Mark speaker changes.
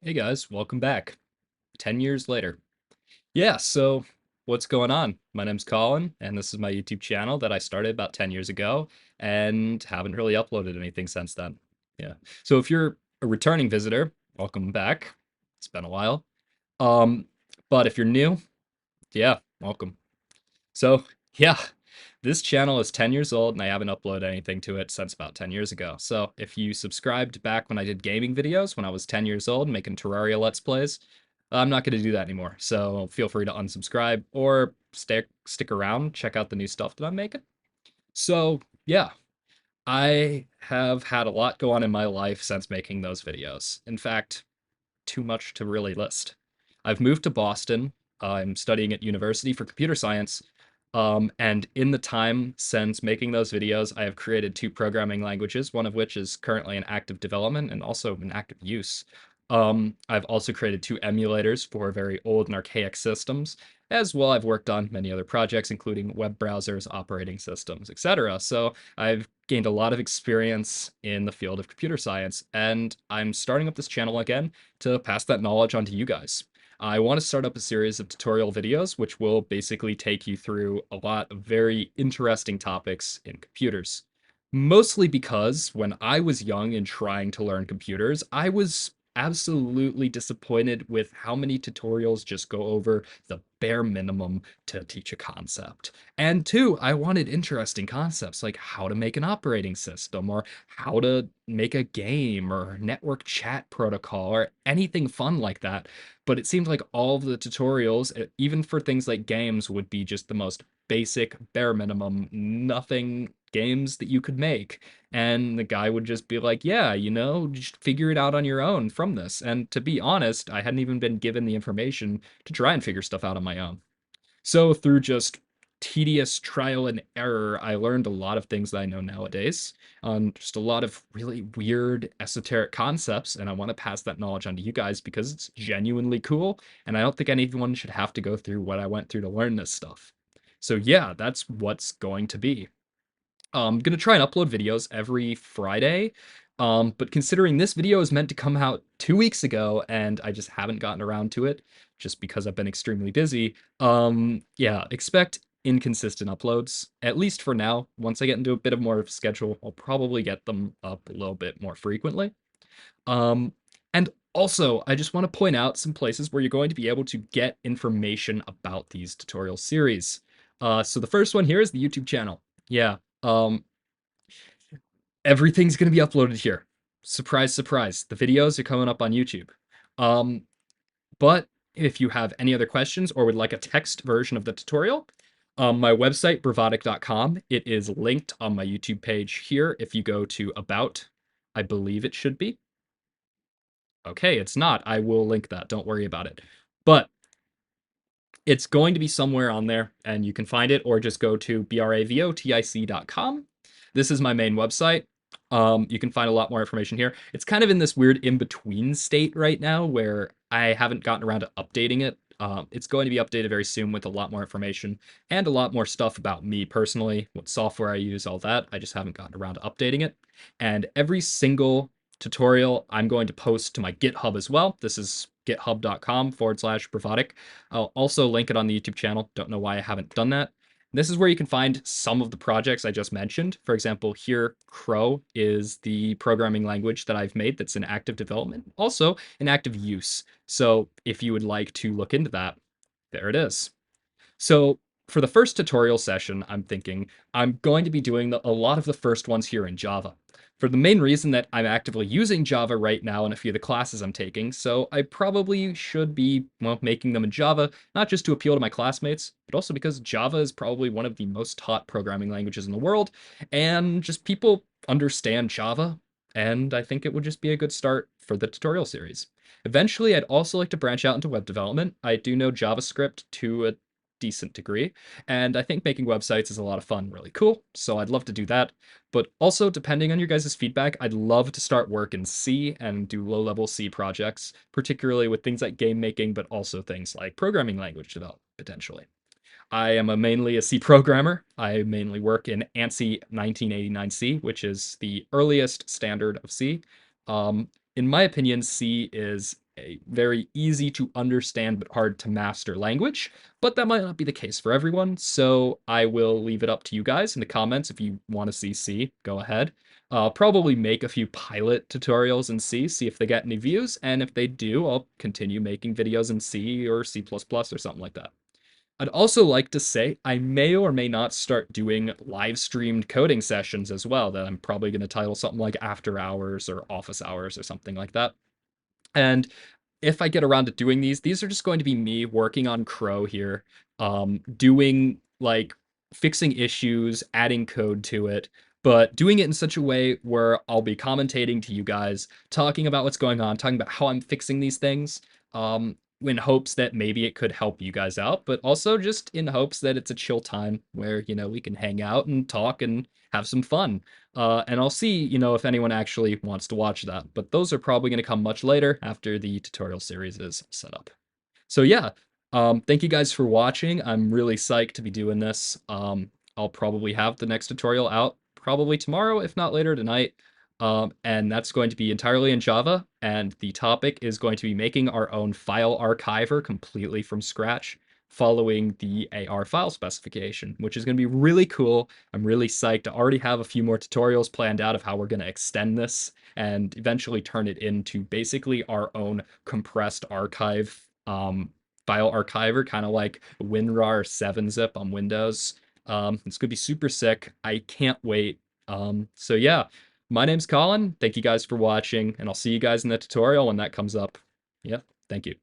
Speaker 1: Hey guys, welcome back. 10 years later. Yeah, so what's going on? My name's Colin, and this is my YouTube channel that I started about 10 years ago and haven't really uploaded anything since then. Yeah. So if you're a returning visitor, welcome back. It's been a while. Um, but if you're new, yeah, welcome. So, yeah, this channel is 10 years old and I haven't uploaded anything to it since about 10 years ago. So, if you subscribed back when I did gaming videos when I was 10 years old making Terraria Let's Plays, I'm not going to do that anymore. So, feel free to unsubscribe or stick around, check out the new stuff that I'm making. So, yeah, I have had a lot go on in my life since making those videos. In fact, too much to really list. I've moved to Boston. I'm studying at university for computer science. And in the time since making those videos, I have created two programming languages, one of which is currently in active development and also in active use. I've also created two emulators for very old and archaic systems. As well, I've worked on many other projects, including web browsers, operating systems, etc. So I've gained a lot of experience in the field of computer science, and I'm starting up this channel again to pass that knowledge on to you guys. I want to start up a series of tutorial videos, which will basically take you through a lot of very interesting topics in computers. Mostly because when I was young and trying to learn computers, I was absolutely disappointed with how many tutorials just go over the bare minimum to teach a concept. And two, I wanted interesting concepts like how to make an operating system or how to make a game or network chat protocol or anything fun like that. But it seemed like all of the tutorials, even for things like games, would be just the most basic, bare minimum, nothing games that you could make. And the guy would just be like, yeah, just figure it out on your own from this. And to be honest, I hadn't even been given the information to try and figure stuff out on my own. So through just tedious trial and error, I learned a lot of things that I know nowadays. Just a lot of really weird esoteric concepts, and I want to pass that knowledge on to you guys because it's genuinely cool, and I don't think anyone should have to go through what I went through to learn this stuff. So yeah, that's what's going to be. I'm gonna try and upload videos every Friday. But considering this video is meant to come out 2 weeks ago and I just haven't gotten around to it just because I've been extremely busy, yeah, expect inconsistent uploads, at least for now. Once I get into a bit of more of a schedule, I'll probably get them up a little bit more frequently. Um, and also, I just want to point out some places where you're going to be able to get information about these tutorial series. So the first one here is the YouTube channel. Yeah. Um, Everything's going to be uploaded here. Surprise, surprise. The videos are coming up on YouTube. Um, but if you have any other questions or would like a text version of the tutorial, my website, bravadic.com, it is linked on my YouTube page here. If you go to About, I believe it should be. Okay, it's not. I will link that. Don't worry about it. But it's going to be somewhere on there, and you can find it, or just go to bravotic.com. This is my main website. You can find a lot more information here. It's kind of in this weird in-between state right now where I haven't gotten around to updating it. It's going to be updated very soon with a lot more information and a lot more stuff about me personally, what software I use, all that. I just haven't gotten around to updating it. And every single tutorial I'm going to post to my GitHub as well. This is github.com/bravadic. I'll also link it on the YouTube channel. Don't know why I haven't done that. This is where you can find some of the projects I just mentioned. For example, here, Crow is the programming language that I've made that's in active development, also in active use. So if you would like to look into that, there it is. So for the first tutorial session, I'm thinking I'm going to be doing a lot of the first ones here in Java. For the main reason that I'm actively using Java right now in a few of the classes I'm taking, so I probably should be, well, making them in Java, not just to appeal to my classmates, but also because Java is probably one of the most taught programming languages in the world, and just people understand Java, and I think it would just be a good start for the tutorial series. Eventually, I'd also like to branch out into web development. I do know JavaScript to a decent degree. And I think making websites is a lot of fun, really cool. So I'd love to do that. But also, depending on your guys' feedback, I'd love to start work in C and do low-level C projects, particularly with things like game making, but also things like programming language development, potentially. I am mainly a C programmer. I mainly work in ANSI 1989C, which is the earliest standard of C. In my opinion, C is a very easy to understand but hard to master language, but that might not be the case for everyone. So I will leave it up to you guys in the comments. If you want to see C, go ahead. Probably make a few pilot tutorials in C, see if they get any views, and if they do, I'll continue making videos in C or C++ or something like that. I'd also like to say I may or may not start doing live streamed coding sessions as well, that I'm probably going to title something like After Hours or Office Hours or something like that. And if I get around to doing these are just going to be me working on Crow here, doing like fixing issues, adding code to it, but doing it in such a way where I'll be commentating to you guys, talking about what's going on, talking about how I'm fixing these things, in hopes that maybe it could help you guys out, but also just in hopes that it's a chill time where, we can hang out and talk and have some fun. And I'll see, if anyone actually wants to watch that. But those are probably going to come much later after the tutorial series is set up. So yeah, thank you guys for watching. I'm really psyched to be doing this. I'll probably have the next tutorial out probably tomorrow, if not later tonight. And that's going to be entirely in Java, and the topic is going to be making our own file archiver completely from scratch, following the AR file specification, which is going to be really cool. I'm really psyched. I already have a few more tutorials planned out of how we're going to extend this and eventually turn it into basically our own compressed archive file archiver, kind of like WinRAR 7-zip on Windows. It's going to be super sick. I can't wait. So yeah, my name's Colin. Thank you guys for watching, and I'll see you guys in the tutorial when that comes up. Yeah, thank you.